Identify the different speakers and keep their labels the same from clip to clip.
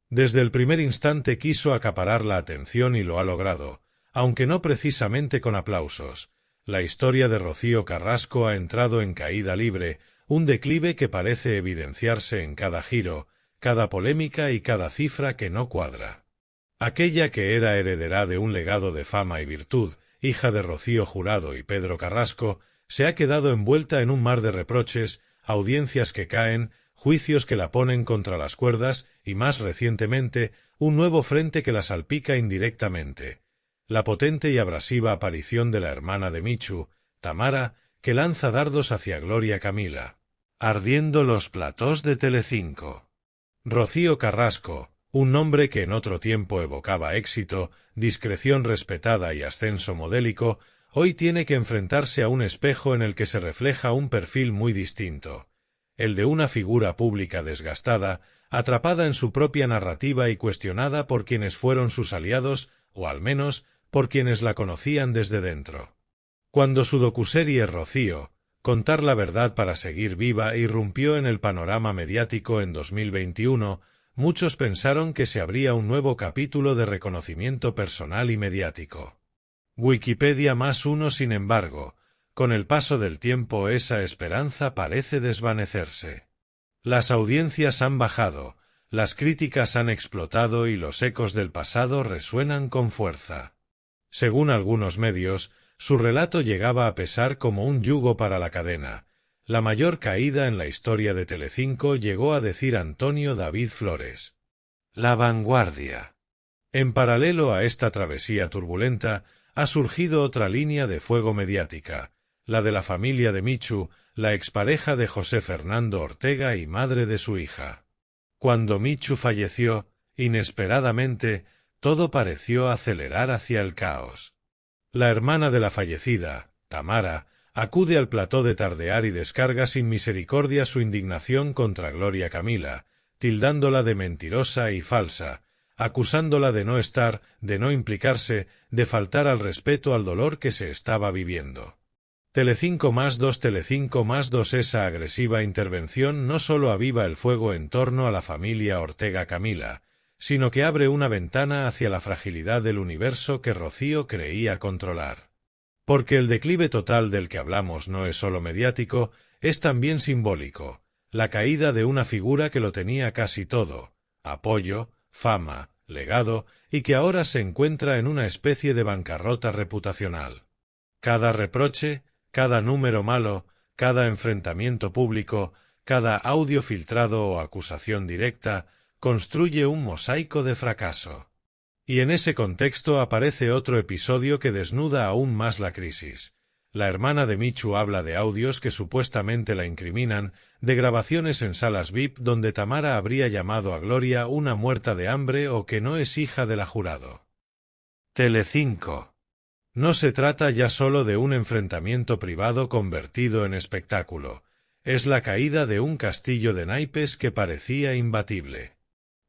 Speaker 1: Desde el primer instante quiso acaparar la atención y lo ha logrado, aunque no precisamente con aplausos. La historia de Rocío Carrasco ha entrado en caída libre, un declive que parece evidenciarse en cada giro, cada polémica y cada cifra que no cuadra. Aquella que era heredera de un legado de fama y virtud, hija de Rocío Jurado y Pedro Carrasco, se ha quedado envuelta en un mar de reproches, audiencias que caen, juicios que la ponen contra las cuerdas y, más recientemente, un nuevo frente que la salpica indirectamente. La potente y abrasiva aparición de la hermana de Michu, Tamara, que lanza dardos hacia Gloria Camila. Ardiendo los platós de Telecinco. Rocío Carrasco, un nombre que en otro tiempo evocaba éxito, discreción respetada y ascenso modélico, hoy tiene que enfrentarse a un espejo en el que se refleja un perfil muy distinto, el de una figura pública desgastada, atrapada en su propia narrativa y cuestionada por quienes fueron sus aliados, o al menos por quienes la conocían desde dentro. Cuando su docuserie Rocío, contar la verdad para seguir viva, irrumpió en el panorama mediático en 2021, muchos pensaron que se abría un nuevo capítulo de reconocimiento personal y mediático. Wikipedia +1. Sin embargo, con el paso del tiempo esa esperanza parece desvanecerse. Las audiencias han bajado, las críticas han explotado y los ecos del pasado resuenan con fuerza. Según algunos medios, su relato llegaba a pesar como un yugo para la cadena. La mayor caída en la historia de Telecinco, llegó a decir Antonio David Flores. La Vanguardia. En paralelo a esta travesía turbulenta, ha surgido otra línea de fuego mediática, la de la familia de Michu, la expareja de José Fernando Ortega y madre de su hija. Cuando Michu falleció, inesperadamente, todo pareció acelerar hacia el caos. La hermana de la fallecida, Tamara, acude al plató de Tardear y descarga sin misericordia su indignación contra Gloria Camila, tildándola de mentirosa y falsa, acusándola de no estar, de no implicarse, de faltar al respeto al dolor que se estaba viviendo. Telecinco +2. Esa agresiva intervención no solo aviva el fuego en torno a la familia Ortega Camila, sino que abre una ventana hacia la fragilidad del universo que Rocío creía controlar. Porque el declive total del que hablamos no es solo mediático, es también simbólico, la caída de una figura que lo tenía casi todo: apoyo, fama, legado, y que ahora se encuentra en una especie de bancarrota reputacional. Cada reproche, cada número malo, cada enfrentamiento público, cada audio filtrado o acusación directa, construye un mosaico de fracaso. Y en ese contexto aparece otro episodio que desnuda aún más la crisis. La hermana de Michu habla de audios que supuestamente la incriminan, de grabaciones en salas VIP donde Tamara habría llamado a Gloria una muerta de hambre o que no es hija de la Jurado. Telecinco. No se trata ya solo de un enfrentamiento privado convertido en espectáculo, es la caída de un castillo de naipes que parecía imbatible.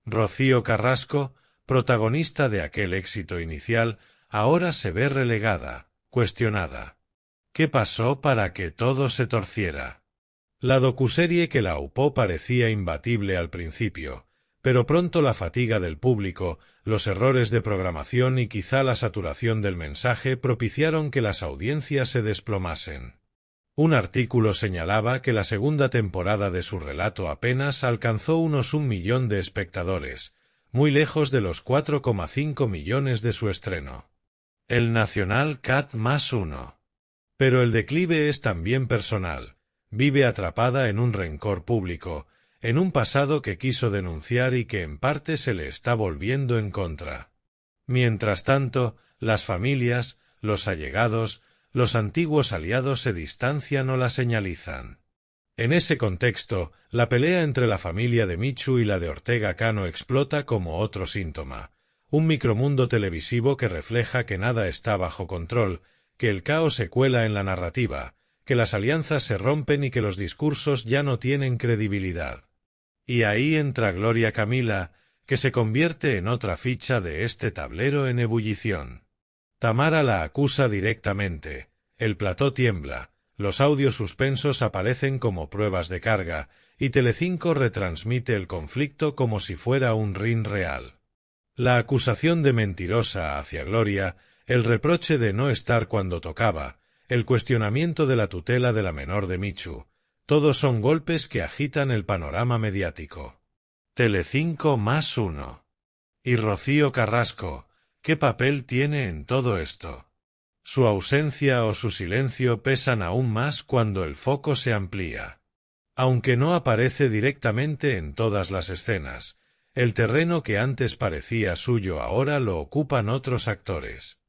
Speaker 1: Rocío Carrasco, protagonista de aquel éxito inicial, ahora se ve relegada, cuestionada. ¿Qué pasó para que todo se torciera? La docuserie que la aupó parecía imbatible al principio, pero pronto la fatiga del público, los errores de programación y quizá la saturación del mensaje propiciaron que las audiencias se desplomasen. Un artículo señalaba que la segunda temporada de su relato apenas alcanzó unos 1 millón de espectadores, muy lejos de los 4,5 millones de su estreno. El Nacional Cat +1. Pero el declive es también personal. Vive atrapada en un rencor público, en un pasado que quiso denunciar y que en parte se le está volviendo en contra. Mientras tanto, las familias, los allegados, los antiguos aliados se distancian o la señalizan. En ese contexto, la pelea entre la familia de Michu y la de Ortega Cano explota como otro síntoma, un micromundo televisivo que refleja que nada está bajo control, que el caos se cuela en la narrativa, que las alianzas se rompen y que los discursos ya no tienen credibilidad. Y ahí entra Gloria Camila, que se convierte en otra ficha de este tablero en ebullición. Tamara la acusa directamente, el plató tiembla, los audios suspensos aparecen como pruebas de carga, y Telecinco retransmite el conflicto como si fuera un ring real. La acusación de mentirosa hacia Gloria, el reproche de no estar cuando tocaba, el cuestionamiento de la tutela de la menor de Michu, todos son golpes que agitan el panorama mediático. Telecinco +1. Y Rocío Carrasco, ¿qué papel tiene en todo esto? Su ausencia o su silencio pesan aún más cuando el foco se amplía. Aunque no aparece directamente en todas las escenas, el terreno que antes parecía suyo ahora lo ocupan otros actores.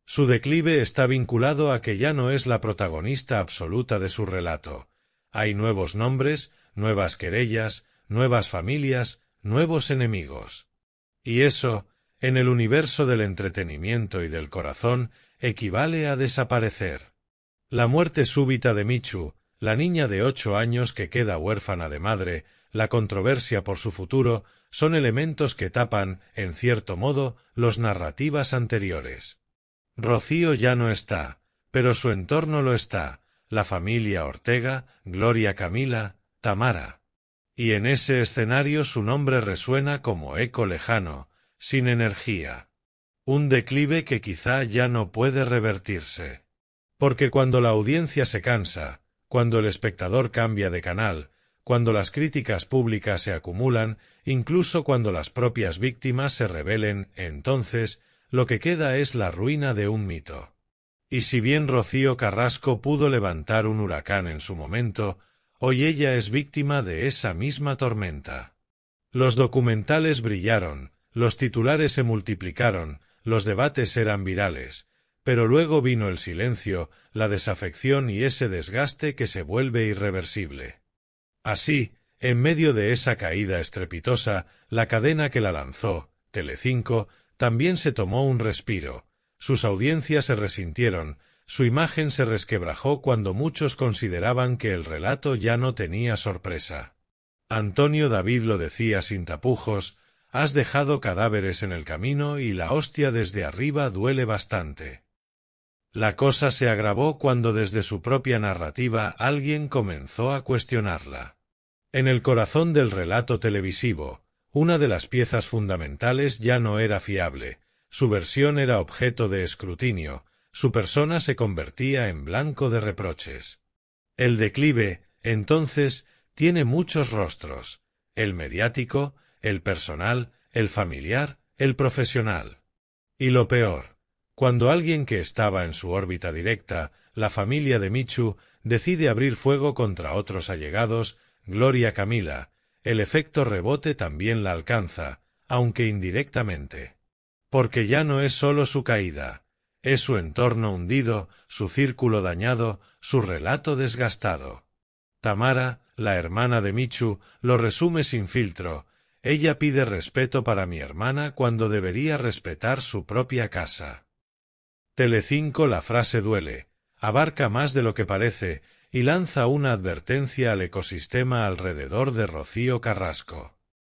Speaker 1: Su declive está vinculado a que ya no es la protagonista absoluta de su relato. Hay nuevos nombres, nuevas querellas, nuevas familias, nuevos enemigos. Y eso, en el universo del entretenimiento y del corazón, equivale a desaparecer. La muerte súbita de Michu, la niña de 8 años que queda huérfana de madre, la controversia por su futuro, son elementos que tapan, en cierto modo, los narrativas anteriores. Rocío ya no está, pero su entorno lo está, la familia Ortega, Gloria Camila, Tamara. Y en ese escenario su nombre resuena como eco lejano, sin energía. Un declive que quizá ya no puede revertirse. Porque cuando la audiencia se cansa, cuando el espectador cambia de canal, cuando las críticas públicas se acumulan, incluso cuando las propias víctimas se rebelen, entonces, lo que queda es la ruina de un mito. Y si bien Rocío Carrasco pudo levantar un huracán en su momento, hoy ella es víctima de esa misma tormenta. Los documentales brillaron, los titulares se multiplicaron, los debates eran virales, pero luego vino el silencio, la desafección y ese desgaste que se vuelve irreversible. Así, en medio de esa caída estrepitosa, la cadena que la lanzó, Telecinco, también se tomó un respiro, sus audiencias se resintieron, su imagen se resquebrajó cuando muchos consideraban que el relato ya no tenía sorpresa. Antonio David lo decía sin tapujos: has dejado cadáveres en el camino y la hostia desde arriba duele bastante. La cosa se agravó cuando desde su propia narrativa alguien comenzó a cuestionarla. En el corazón del relato televisivo, una de las piezas fundamentales ya no era fiable, su versión era objeto de escrutinio, su persona se convertía en blanco de reproches. El declive, entonces, tiene muchos rostros: el mediático, el personal, el familiar, el profesional. Y lo peor, cuando alguien que estaba en su órbita directa, la familia de Michu, decide abrir fuego contra otros allegados, Gloria Camila, el efecto rebote también la alcanza, aunque indirectamente. Porque ya no es solo su caída, es su entorno hundido, su círculo dañado, su relato desgastado. Tamara, la hermana de Michu, lo resume sin filtro: ella pide respeto para mi hermana cuando debería respetar su propia casa. Telecinco la frase duele, abarca más de lo que parece, y lanza una advertencia al ecosistema alrededor de Rocío Carrasco.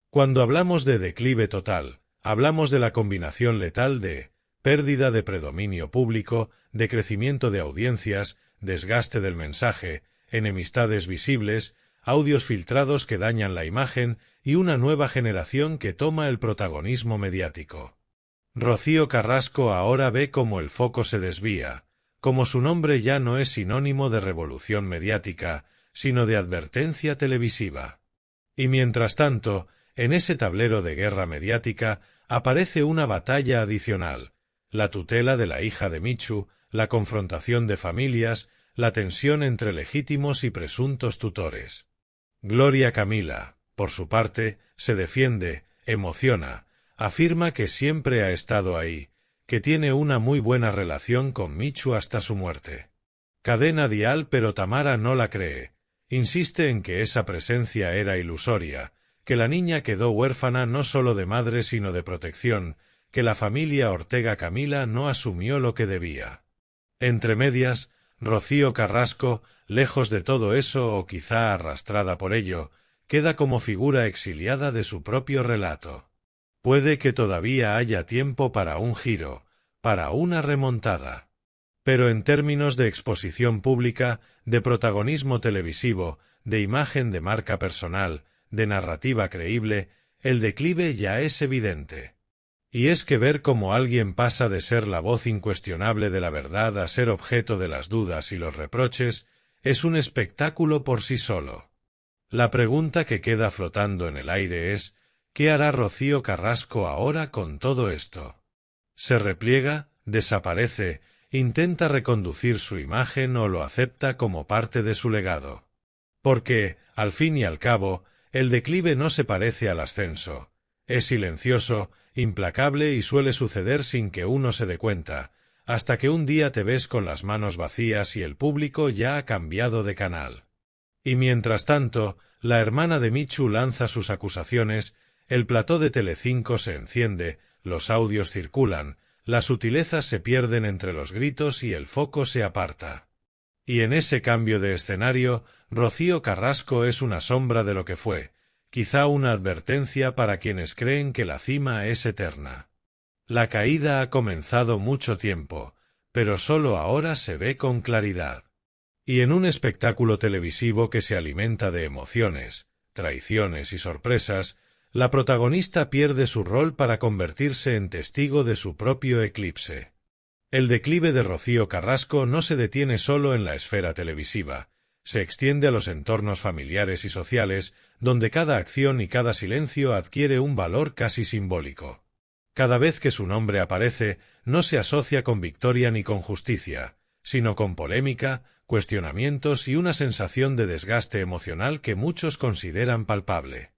Speaker 1: Cuando hablamos de declive total, hablamos de la combinación letal de pérdida de predominio público, de crecimiento de audiencias, desgaste del mensaje, enemistades visibles, audios filtrados que dañan la imagen y una nueva generación que toma el protagonismo mediático. Rocío Carrasco ahora ve cómo el foco se desvía, como su nombre ya no es sinónimo de revolución mediática, sino de advertencia televisiva. Y mientras tanto, en ese tablero de guerra mediática aparece una batalla adicional: la tutela de la hija de Michu, la confrontación de familias, la tensión entre legítimos y presuntos tutores. Gloria Camila, por su parte, se defiende, emociona, afirma que siempre ha estado ahí, que tiene una muy buena relación con Michu hasta su muerte. Cadena Dial, pero Tamara no la cree. Insiste en que esa presencia era ilusoria, que la niña quedó huérfana no solo de madre sino de protección, que la familia Ortega Camila no asumió lo que debía. Entre medias, Rocío Carrasco, lejos de todo eso o quizá arrastrada por ello, queda como figura exiliada de su propio relato. Puede que todavía haya tiempo para un giro, para una remontada. Pero en términos de exposición pública, de protagonismo televisivo, de imagen de marca personal, de narrativa creíble, el declive ya es evidente. Y es que ver cómo alguien pasa de ser la voz incuestionable de la verdad a ser objeto de las dudas y los reproches, es un espectáculo por sí solo. La pregunta que queda flotando en el aire es, ¿qué hará Rocío Carrasco ahora con todo esto? ¿Se repliega, desaparece, intenta reconducir su imagen o lo acepta como parte de su legado? Porque, al fin y al cabo, el declive no se parece al ascenso. Es silencioso, implacable y suele suceder sin que uno se dé cuenta, hasta que un día te ves con las manos vacías y el público ya ha cambiado de canal. Y mientras tanto, la hermana de Michu lanza sus acusaciones, el plató de Telecinco se enciende, los audios circulan, las sutilezas se pierden entre los gritos y el foco se aparta. Y en ese cambio de escenario, Rocío Carrasco es una sombra de lo que fue, quizá una advertencia para quienes creen que la cima es eterna. La caída ha comenzado mucho tiempo, pero solo ahora se ve con claridad. Y en un espectáculo televisivo que se alimenta de emociones, traiciones y sorpresas, la protagonista pierde su rol para convertirse en testigo de su propio eclipse. El declive de Rocío Carrasco no se detiene solo en la esfera televisiva, se extiende a los entornos familiares y sociales, donde cada acción y cada silencio adquiere un valor casi simbólico. Cada vez que su nombre aparece, no se asocia con victoria ni con justicia, sino con polémica, cuestionamientos y una sensación de desgaste emocional que muchos consideran palpable.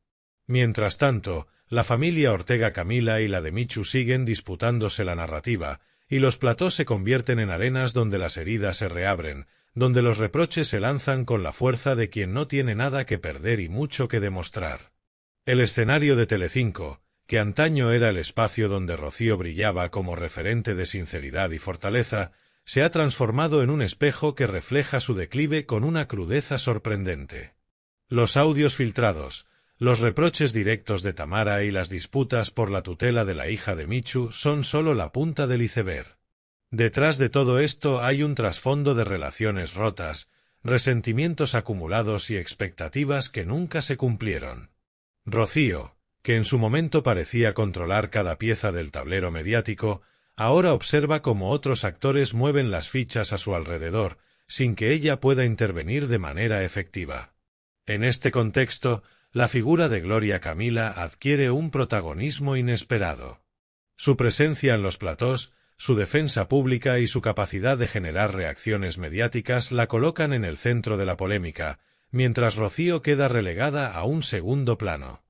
Speaker 1: Mientras tanto, la familia Ortega Camila y la de Michu siguen disputándose la narrativa, y los platós se convierten en arenas donde las heridas se reabren, donde los reproches se lanzan con la fuerza de quien no tiene nada que perder y mucho que demostrar. El escenario de Telecinco, que antaño era el espacio donde Rocío brillaba como referente de sinceridad y fortaleza, se ha transformado en un espejo que refleja su declive con una crudeza sorprendente. Los audios filtrados, los reproches directos de Tamara y las disputas por la tutela de la hija de Michu son solo la punta del iceberg. Detrás de todo esto hay un trasfondo de relaciones rotas, resentimientos acumulados y expectativas que nunca se cumplieron. Rocío, que en su momento parecía controlar cada pieza del tablero mediático, ahora observa cómo otros actores mueven las fichas a su alrededor, sin que ella pueda intervenir de manera efectiva. En este contexto, la figura de Gloria Camila adquiere un protagonismo inesperado. Su presencia en los platós, su defensa pública y su capacidad de generar reacciones mediáticas la colocan en el centro de la polémica, mientras Rocío queda relegada a un segundo plano.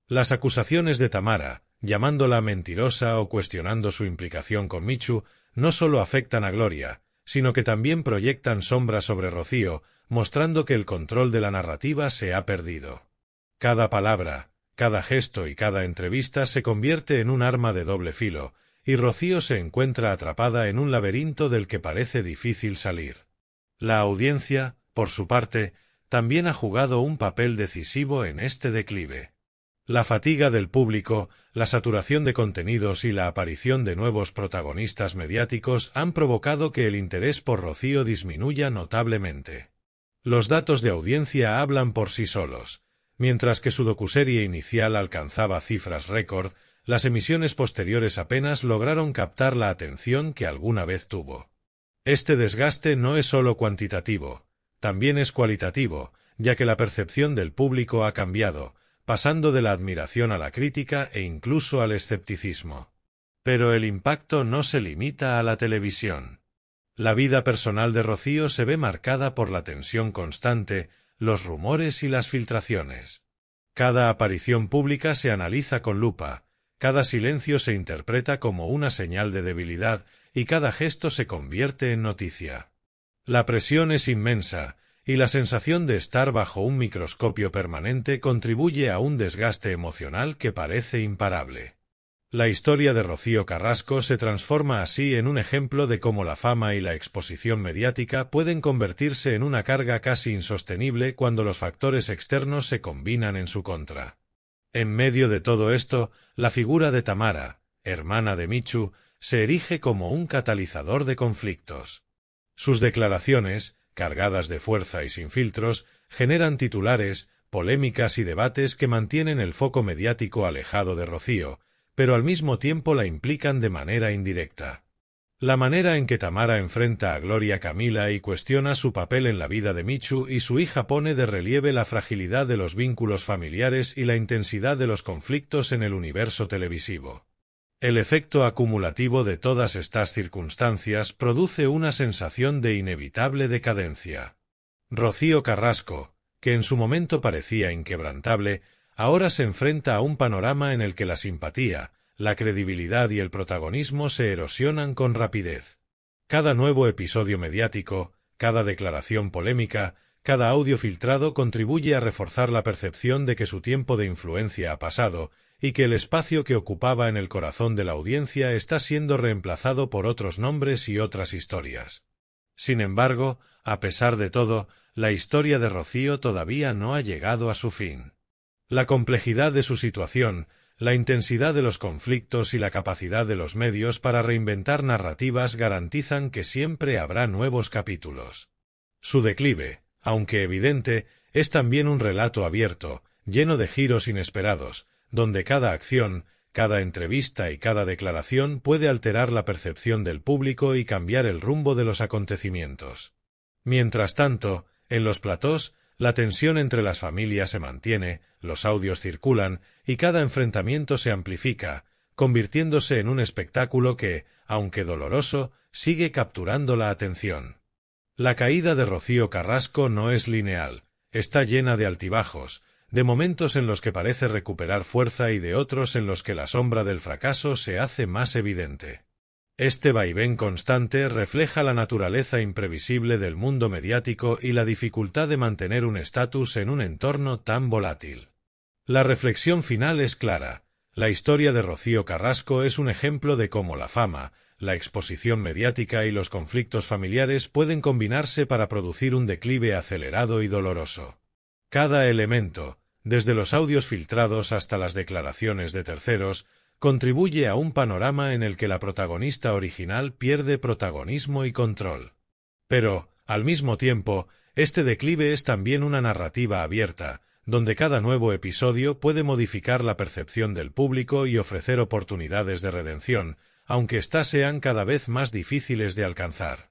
Speaker 1: Las acusaciones de Tamara, llamándola mentirosa o cuestionando su implicación con Michu, no solo afectan a Gloria, sino que también proyectan sombra sobre Rocío, mostrando que el control de la narrativa se ha perdido. Cada palabra, cada gesto y cada entrevista se convierte en un arma de doble filo, y Rocío se encuentra atrapada en un laberinto del que parece difícil salir. La audiencia, por su parte, también ha jugado un papel decisivo en este declive. La fatiga del público, la saturación de contenidos y la aparición de nuevos protagonistas mediáticos han provocado que el interés por Rocío disminuya notablemente. Los datos de audiencia hablan por sí solos. Mientras que su docuserie inicial alcanzaba cifras récord, las emisiones posteriores apenas lograron captar la atención que alguna vez tuvo. Este desgaste no es solo cuantitativo, también es cualitativo, ya que la percepción del público ha cambiado, pasando de la admiración a la crítica e incluso al escepticismo. Pero el impacto no se limita a la televisión. La vida personal de Rocío se ve marcada por la tensión constante, los rumores y las filtraciones. Cada aparición pública se analiza con lupa, cada silencio se interpreta como una señal de debilidad y cada gesto se convierte en noticia. La presión es inmensa, y la sensación de estar bajo un microscopio permanente contribuye a un desgaste emocional que parece imparable. La historia de Rocío Carrasco se transforma así en un ejemplo de cómo la fama y la exposición mediática pueden convertirse en una carga casi insostenible cuando los factores externos se combinan en su contra. En medio de todo esto, la figura de Tamara, hermana de Michu, se erige como un catalizador de conflictos. Sus declaraciones, cargadas de fuerza y sin filtros, generan titulares, polémicas y debates que mantienen el foco mediático alejado de Rocío, pero al mismo tiempo la implican de manera indirecta. La manera en que Tamara enfrenta a Gloria Camila y cuestiona su papel en la vida de Michu y su hija pone de relieve la fragilidad de los vínculos familiares y la intensidad de los conflictos en el universo televisivo. El efecto acumulativo de todas estas circunstancias produce una sensación de inevitable decadencia. Rocío Carrasco, que en su momento parecía inquebrantable, ahora se enfrenta a un panorama en el que la simpatía, la credibilidad y el protagonismo se erosionan con rapidez. Cada nuevo episodio mediático, cada declaración polémica, cada audio filtrado contribuye a reforzar la percepción de que su tiempo de influencia ha pasado y que el espacio que ocupaba en el corazón de la audiencia está siendo reemplazado por otros nombres y otras historias. Sin embargo, a pesar de todo, la historia de Rocío todavía no ha llegado a su fin. La complejidad de su situación, la intensidad de los conflictos y la capacidad de los medios para reinventar narrativas garantizan que siempre habrá nuevos capítulos. Su declive, aunque evidente, es también un relato abierto, lleno de giros inesperados, donde cada acción, cada entrevista y cada declaración puede alterar la percepción del público y cambiar el rumbo de los acontecimientos. Mientras tanto, en los platós, la tensión entre las familias se mantiene, los audios circulan y cada enfrentamiento se amplifica, convirtiéndose en un espectáculo que, aunque doloroso, sigue capturando la atención. La caída de Rocío Carrasco no es lineal, está llena de altibajos, de momentos en los que parece recuperar fuerza y de otros en los que la sombra del fracaso se hace más evidente. Este vaivén constante refleja la naturaleza imprevisible del mundo mediático y la dificultad de mantener un estatus en un entorno tan volátil. La reflexión final es clara. La historia de Rocío Carrasco es un ejemplo de cómo la fama, la exposición mediática y los conflictos familiares pueden combinarse para producir un declive acelerado y doloroso. Cada elemento, desde los audios filtrados hasta las declaraciones de terceros, contribuye a un panorama en el que la protagonista original pierde protagonismo y control. Pero, al mismo tiempo, este declive es también una narrativa abierta, donde cada nuevo episodio puede modificar la percepción del público y ofrecer oportunidades de redención, aunque éstas sean cada vez más difíciles de alcanzar.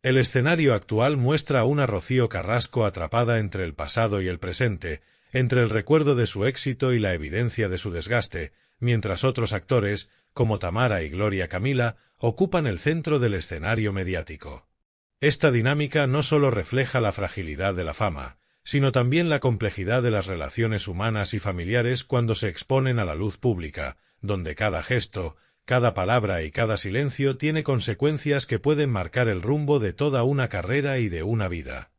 Speaker 1: El escenario actual muestra a una Rocío Carrasco atrapada entre el pasado y el presente, entre el recuerdo de su éxito y la evidencia de su desgaste, mientras otros actores, como Tamara y Gloria Camila, ocupan el centro del escenario mediático. Esta dinámica no solo refleja la fragilidad de la fama, sino también la complejidad de las relaciones humanas y familiares cuando se exponen a la luz pública, donde cada gesto, cada palabra y cada silencio tiene consecuencias que pueden marcar el rumbo de toda una carrera y de una vida.